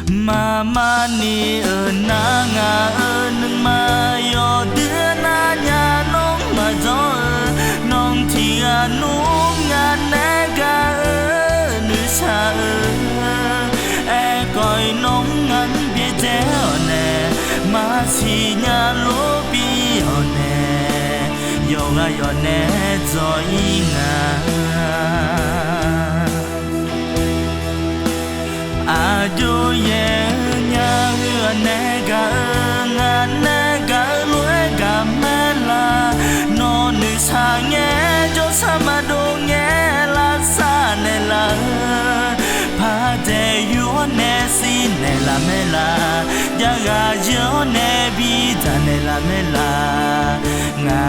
Mama ni na nga nung mayo đưa na nhà nông mà gió nông thì nung nga nega nữ xa e coi nông ngắn biết dẻo nè mà chỉ nhà lô bi nè yo nè rồi nga do ye nya nega nga nega lue ga mela no nữ sa nghe cho sama do nghe la sa ne la pa de yo ne si ne la mela ya ga yo ne bi ta ne la mela nga